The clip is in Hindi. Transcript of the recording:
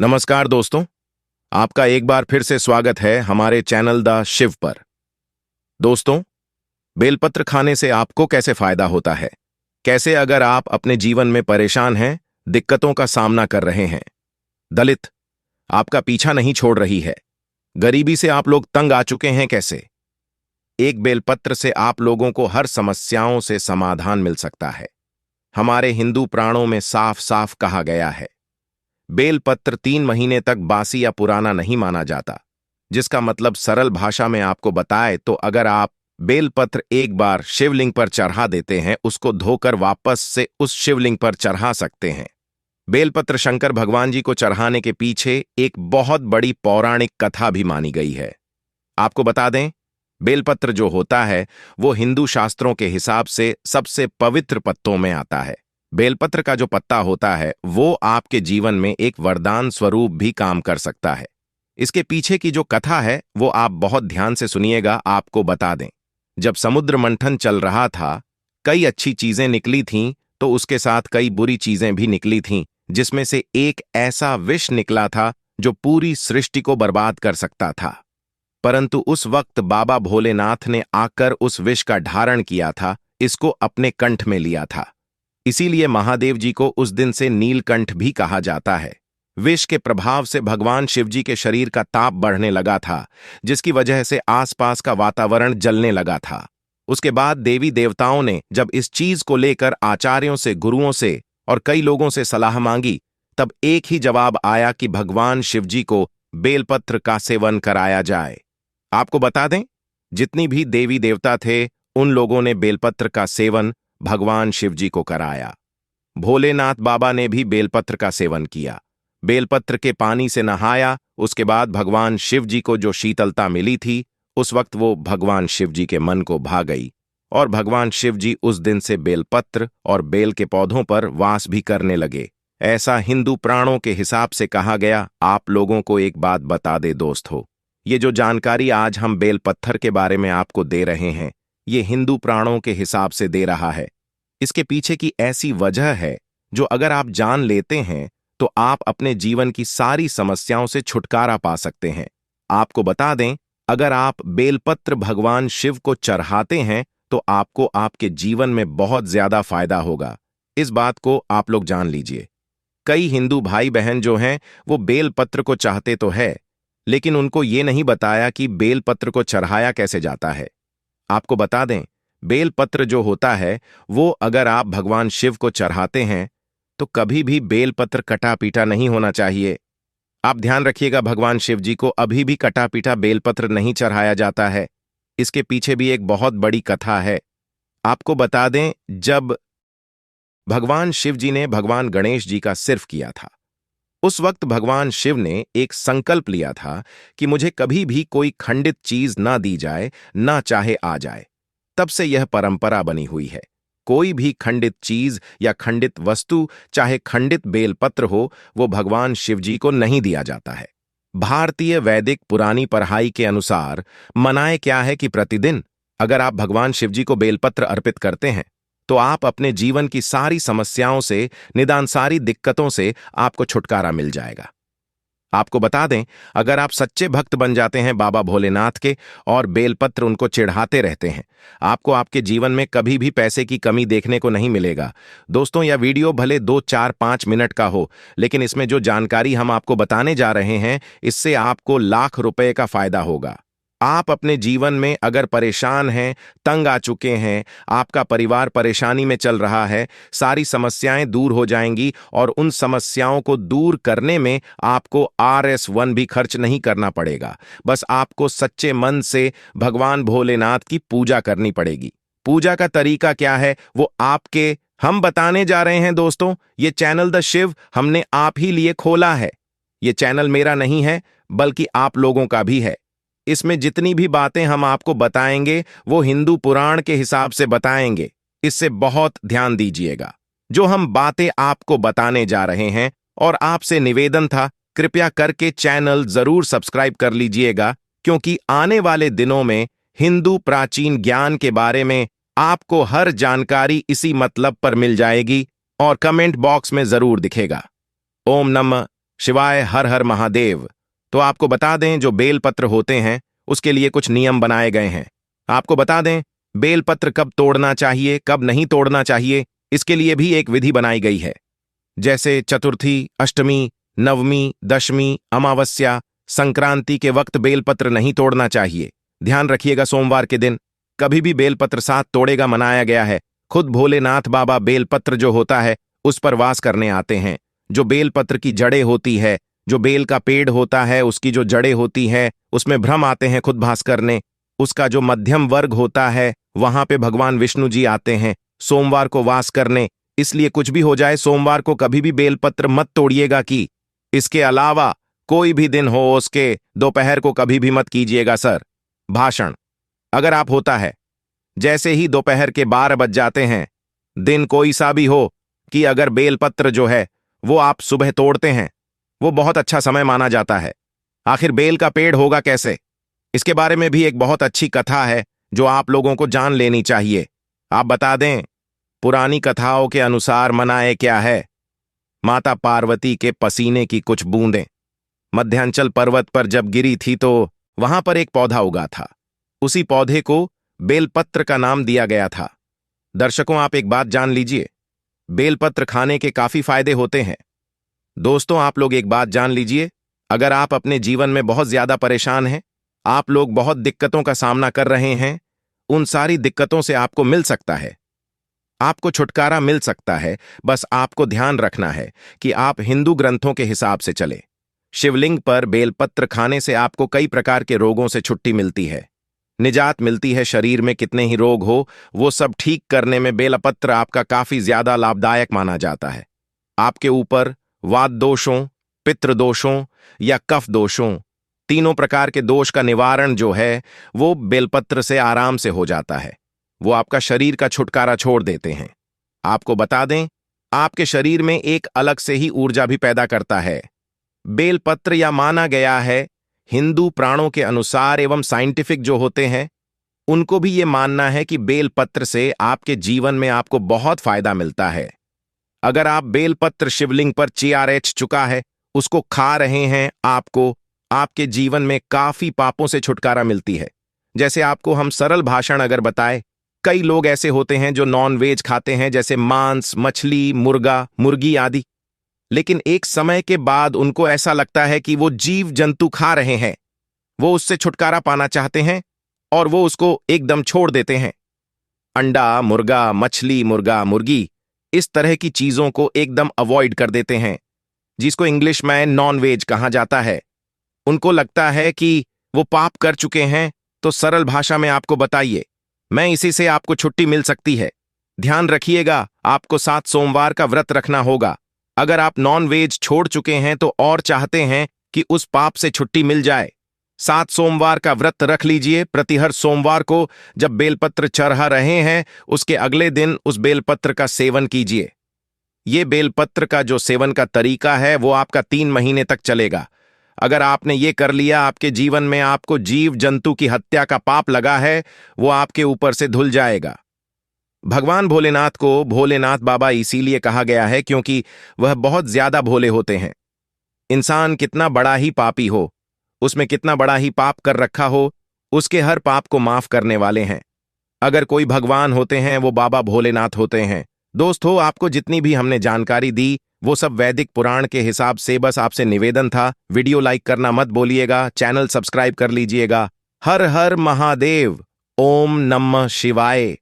नमस्कार दोस्तों, आपका एक बार फिर से स्वागत है हमारे चैनल द शिव पर। दोस्तों, बेलपत्र खाने से आपको कैसे फायदा होता है? कैसे अगर आप अपने जीवन में परेशान हैं, दिक्कतों का सामना कर रहे हैं, दलित आपका पीछा नहीं छोड़ रही है, गरीबी से आप लोग तंग आ चुके हैं, कैसे एक बेलपत्र से आप लोगों को हर समस्याओं से समाधान मिल सकता है। हमारे हिंदू पुराणों में साफ साफ कहा गया है, बेलपत्र 3 महीने तक बासी या पुराना नहीं माना जाता। जिसका मतलब सरल भाषा में आपको बताए तो अगर आप बेलपत्र एक बार शिवलिंग पर चढ़ा देते हैं, उसको धोकर वापस से उस शिवलिंग पर चढ़ा सकते हैं। बेलपत्र शंकर भगवान जी को चढ़ाने के पीछे एक बहुत बड़ी पौराणिक कथा भी मानी गई है। आपको बता दें, बेलपत्र जो होता है वो हिंदू शास्त्रों के हिसाब से सबसे पवित्र पत्तों में आता है। बेलपत्र का जो पत्ता होता है वो आपके जीवन में एक वरदान स्वरूप भी काम कर सकता है। इसके पीछे की जो कथा है वो आप बहुत ध्यान से सुनिएगा। आपको बता दें, जब समुद्र मंथन चल रहा था, कई अच्छी चीजें निकली थीं तो उसके साथ कई बुरी चीजें भी निकली थीं, जिसमें से एक ऐसा विष निकला था जो पूरी सृष्टि को बर्बाद कर सकता था। परंतु उस वक्त बाबा भोलेनाथ ने आकर उस विष का धारण किया था, इसको अपने कंठ में लिया था। इसीलिए महादेव जी को उस दिन से नीलकंठ भी कहा जाता है। विष के प्रभाव से भगवान शिवजी के शरीर का ताप बढ़ने लगा था, जिसकी वजह से आसपास का वातावरण जलने लगा था। उसके बाद देवी देवताओं ने जब इस चीज को लेकर आचार्यों से, गुरुओं से और कई लोगों से सलाह मांगी, तब एक ही जवाब आया कि भगवान शिवजी को बेलपत्र का सेवन कराया जाए। आपको बता दें, जितनी भी देवी देवता थे उन लोगों ने बेलपत्र का सेवन भगवान शिवजी को कराया। भोलेनाथ बाबा ने भी बेलपत्र का सेवन किया, बेलपत्र के पानी से नहाया। उसके बाद भगवान शिवजी को जो शीतलता मिली थी, उस वक्त वो भगवान शिवजी के मन को भा गई और भगवान शिवजी उस दिन से बेलपत्र और बेल के पौधों पर वास भी करने लगे। ऐसा हिंदू पुराणों के हिसाब से कहा गया। आप लोगों को एक बात बता दे दोस्तों, ये जो जानकारी आज हम बेलपत्थर के बारे में आपको दे रहे हैं, ये हिंदू पुराणों के हिसाब से दे रहा है। इसके पीछे की ऐसी वजह है जो अगर आप जान लेते हैं तो आप अपने जीवन की सारी समस्याओं से छुटकारा पा सकते हैं। आपको बता दें, अगर आप बेलपत्र भगवान शिव को चढ़ाते हैं तो आपको आपके जीवन में बहुत ज्यादा फायदा होगा। इस बात को आप लोग जान लीजिए। कई हिंदू भाई बहन जो हैं वो बेलपत्र को चाहते तो है, लेकिन उनको ये नहीं बताया कि बेलपत्र को चढ़ाया कैसे जाता है। आपको बता दें, बेलपत्र जो होता है वो अगर आप भगवान शिव को चढ़ाते हैं तो कभी भी बेलपत्र कटा पीटा नहीं होना चाहिए। आप ध्यान रखिएगा, भगवान शिव जी को अभी भी कटा पीटा बेलपत्र नहीं चढ़ाया जाता है। इसके पीछे भी एक बहुत बड़ी कथा है। आपको बता दें, जब भगवान शिव जी ने भगवान गणेश जी का सिर्फ किया था, उस वक्त भगवान शिव ने एक संकल्प लिया था कि मुझे कभी भी कोई खंडित चीज ना दी जाए, ना चाहे आ जाए। तब से यह परंपरा बनी हुई है, कोई भी खंडित चीज या खंडित वस्तु, चाहे खंडित बेलपत्र हो, वो भगवान शिव जी को नहीं दिया जाता है। भारतीय वैदिक पुरानी पढ़ाई के अनुसार मनाए क्या है कि प्रतिदिन अगर आप भगवान शिव जी को बेलपत्र अर्पित करते हैं तो आप अपने जीवन की सारी समस्याओं से, निदान सारी दिक्कतों से आपको छुटकारा मिल जाएगा। आपको बता दें, अगर आप सच्चे भक्त बन जाते हैं बाबा भोलेनाथ के और बेलपत्र उनको चिढ़ाते रहते हैं, आपको आपके जीवन में कभी भी पैसे की कमी देखने को नहीं मिलेगा। दोस्तों, यह वीडियो भले 2, 4, 5 मिनट का हो, लेकिन इसमें जो जानकारी हम आपको बताने जा रहे हैं, इससे आपको लाख रुपए का फायदा होगा। आप अपने जीवन में अगर परेशान हैं, तंग आ चुके हैं, आपका परिवार परेशानी में चल रहा है, सारी समस्याएं दूर हो जाएंगी और उन समस्याओं को दूर करने में आपको RS1 भी खर्च नहीं करना पड़ेगा। बस आपको सच्चे मन से भगवान भोलेनाथ की पूजा करनी पड़ेगी। पूजा का तरीका क्या है वो हम बताने जा रहे हैं दोस्तों। ये चैनल द शिव हमने आप ही लिए खोला है। ये चैनल मेरा नहीं है, बल्कि आप लोगों का भी है। इसमें जितनी भी बातें हम आपको बताएंगे वो हिंदू पुराण के हिसाब से बताएंगे। इससे बहुत ध्यान दीजिएगा। जो हम बातें आपको बताने जा रहे हैं, और आपसे निवेदन था, कृपया करके चैनल जरूर सब्सक्राइब कर लीजिएगा, क्योंकि आने वाले दिनों में हिंदू प्राचीन ज्ञान के बारे में आपको हर जानकारी इसी मतलब पर मिल जाएगी और कमेंट बॉक्स में जरूर दिखेगा। ओम नमः शिवाय हर हर महादेव। तो आपको बता दें, जो बेलपत्र होते हैं उसके लिए कुछ नियम बनाए गए हैं। आपको बता दें, बेलपत्र कब तोड़ना चाहिए, कब नहीं तोड़ना चाहिए, इसके लिए भी एक विधि बनाई गई है। जैसे चतुर्थी, अष्टमी, नवमी, दशमी, अमावस्या, संक्रांति के वक्त बेलपत्र नहीं तोड़ना चाहिए। ध्यान रखिएगा, सोमवार के दिन कभी भी बेलपत्र साथ तोड़ेगा मनाया गया है। खुद भोलेनाथ बाबा बेलपत्र जो होता है उस पर वास करने आते हैं। जो बेलपत्र की जड़ें होती है, जो बेल का पेड़ होता है उसकी जो जड़ें होती है उसमें भ्रम आते हैं खुद भास्कर ने। उसका जो मध्यम वर्ग होता है वहां पे भगवान विष्णु जी आते हैं सोमवार को वास करने। इसलिए कुछ भी हो जाए, सोमवार को कभी भी बेलपत्र मत तोड़िएगा। कि इसके अलावा कोई भी दिन हो उसके दोपहर को कभी भी मत कीजिएगा। सर, भाषण अगर आप होता है जैसे ही दोपहर के 12 बज जाते हैं, दिन कोई सा भी हो, कि अगर बेलपत्र जो है वो आप सुबह तोड़ते हैं, वो बहुत अच्छा समय माना जाता है। आखिर बेल का पेड़ होगा कैसे, इसके बारे में भी एक बहुत अच्छी कथा है जो आप लोगों को जान लेनी चाहिए। आप बता दें, पुरानी कथाओं के अनुसार मनाए क्या है। माता पार्वती के पसीने की कुछ बूंदें मध्यांचल पर्वत पर जब गिरी थी तो वहां पर एक पौधा उगा था। उसी पौधे को बेलपत्र का नाम दिया गया था। दर्शकों, आप एक बात जान लीजिए, बेलपत्र खाने के काफी फायदे होते हैं। दोस्तों, आप लोग एक बात जान लीजिए, अगर आप अपने जीवन में बहुत ज्यादा परेशान हैं, आप लोग बहुत दिक्कतों का सामना कर रहे हैं, उन सारी दिक्कतों से आपको मिल सकता है, आपको छुटकारा मिल सकता है। बस आपको ध्यान रखना है कि आप हिंदू ग्रंथों के हिसाब से चले। शिवलिंग पर बेलपत्र खाने से आपको कई प्रकार के रोगों से छुट्टी मिलती है, निजात मिलती है। शरीर में कितने ही रोग हो, वो सब ठीक करने में बेलपत्र आपका काफी ज्यादा लाभदायक माना जाता है। आपके ऊपर वात दोषों, पितृ दोषों या कफ दोषों, तीनों प्रकार के दोष का निवारण जो है वो बेलपत्र से आराम से हो जाता है। वो आपका शरीर का छुटकारा छोड़ देते हैं। आपको बता दें, आपके शरीर में एक अलग से ही ऊर्जा भी पैदा करता है बेलपत्र। या माना गया है, हिंदू प्राणों के अनुसार एवं साइंटिफिक जो होते हैं उनको भी ये मानना है कि बेलपत्र से आपके जीवन में आपको बहुत फायदा मिलता है। अगर आप बेलपत्र शिवलिंग पर चियारेच चुका है, उसको खा रहे हैं, आपको आपके जीवन में काफी पापों से छुटकारा मिलती है। जैसे आपको हम सरल भाषण अगर बताए, कई लोग ऐसे होते हैं जो नॉन वेज खाते हैं, जैसे मांस, मछली, मुर्गा, मुर्गी आदि, लेकिन एक समय के बाद उनको ऐसा लगता है कि वो जीव जंतु खा रहे हैं, वो उससे छुटकारा पाना चाहते हैं और वो उसको एकदम छोड़ देते हैं। अंडा, मुर्गा, मछली, मुर्गा, मुर्गी, इस तरह की चीजों को एकदम अवॉइड कर देते हैं, जिसको इंग्लिश में नॉन वेज कहा जाता है। उनको लगता है कि वो पाप कर चुके हैं। तो सरल भाषा में आपको बताइए, मैं इसी से आपको छुट्टी मिल सकती है। ध्यान रखिएगा, आपको 7 सोमवार का व्रत रखना होगा। अगर आप नॉन वेज छोड़ चुके हैं तो और चाहते हैं कि उस पाप से छुट्टी मिल जाए, 7 सोमवार का व्रत रख लीजिए। प्रति हर सोमवार को जब बेलपत्र चढ़ा रहे हैं, उसके अगले दिन उस बेलपत्र का सेवन कीजिए। ये बेलपत्र का जो सेवन का तरीका है वो आपका 3 महीने तक चलेगा। अगर आपने ये कर लिया, आपके जीवन में आपको जीव जंतु की हत्या का पाप लगा है वो आपके ऊपर से धुल जाएगा। भगवान भोलेनाथ को भोलेनाथ बाबा इसीलिए कहा गया है क्योंकि वह बहुत ज्यादा भोले होते हैं। इंसान कितना बड़ा ही पापी हो, उसमें कितना बड़ा ही पाप कर रखा हो, उसके हर पाप को माफ करने वाले हैं। अगर कोई भगवान होते हैं वो बाबा भोलेनाथ होते हैं। दोस्तों, आपको जितनी भी हमने जानकारी दी वो सब वैदिक पुराण के हिसाब से। बस आपसे निवेदन था, वीडियो लाइक करना मत भूलिएगा, चैनल सब्सक्राइब कर लीजिएगा। हर हर महादेव। ओम नमः शिवाय।